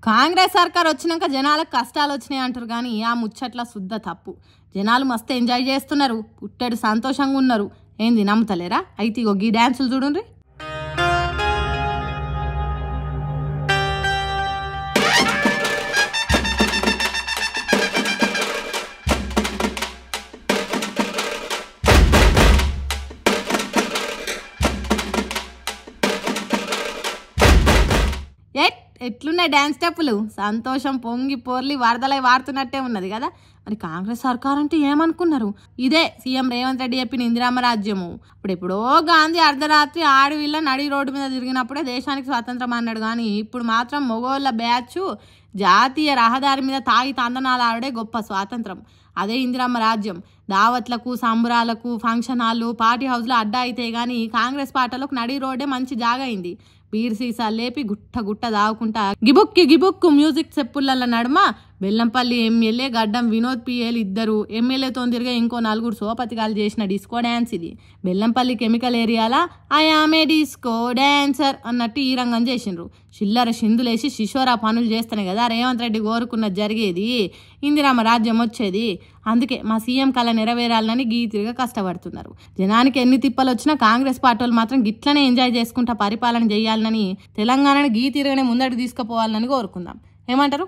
కాంగ్రెస్ సర్కార్ వచ్చినాక జనాలకు కష్టాలు వచ్చినాయి అంటారు కానీ ఆ ముచ్చట్ల శుద్ధ తప్పు. జనాలు మస్తు ఎంజాయ్ చేస్తున్నారు, పుట్టెడు సంతోషంగా ఉన్నారు. ఏంది నమ్ముతలేరా? అయితే ఇగో గీ డ్యాన్సులు చూడండి. ఎట్లున్నాయి డ్యాన్స్ స్టెప్పులు? సంతోషం పొంగి పొర్లి వరదలై వాడుతున్నట్టే ఉన్నది కదా. మరి కాంగ్రెస్ సర్కార్ అంటే ఏమనుకున్నారు? ఇదే సీఎం రేవంత్ రెడ్డి చెప్పిన ఇందిరమ్మ రాజ్యము. ఎప్పుడో గాంధీ అర్ధరాత్రి ఆడవిళ్ళ నడి రోడ్డు మీద తిరిగినప్పుడే దేశానికి స్వాతంత్రం అన్నాడు. కానీ ఇప్పుడు మాత్రం మొగోళ్ళ బ్యాచ్ జాతీయ రహదారి మీద తాగి తందనాలు ఆడే గొప్ప స్వాతంత్రం. అదే ఇందిరమ్మ రాజ్యం. దావత్లకు, సంబరాలకు, ఫంక్షన్ హాళ్ళు, పార్టీ హౌస్లో అడ్డా అయితే కానీ కాంగ్రెస్ పార్టీలకు నడి రోడ్డే మంచి జాగా అయింది. బీర్ సీసాలు లేపి గుట్ట గుట్ట దావుకుంటా గిబుక్కు మ్యూజిక్ చెప్పుల నడుమ బెల్లంపల్లి ఎమ్మెల్యే గడ్డం వినోద్ పిఎల్ ఇద్దరు ఎమ్మెల్యేతో తిరిగే ఇంకో 4 సోపతికాలు చేసిన డిస్కో డ్యాన్స్ ఇది. బెల్లంపల్లి కెమికల్ ఏరియాలా ఆమె డిస్కో డ్యాన్సర్ అన్నట్టు ఈ రంగం చేసిండ్రు. చిల్లర సింధులేసి శిశోరా పనులు చేస్తేనే కదా రేవంత్ రెడ్డి కోరుకున్నది జరిగేది, ఇందిరమ్మ రాజ్యం వచ్చేది. అందుకే మా సీఎం కళ నెరవేరాలని గీతిరిగా కష్టపడుతున్నారు. జనానికి ఎన్ని తిప్పలు వచ్చినా కాంగ్రెస్ పార్టీ వాళ్ళు మాత్రం గిట్లనే ఎంజాయ్ చేసుకుంటా పరిపాలన చేయాలని, తెలంగాణని గీతిరిగానే ముందడికి తీసుకుపోవాలని కోరుకుందాం. ఏమంటారు?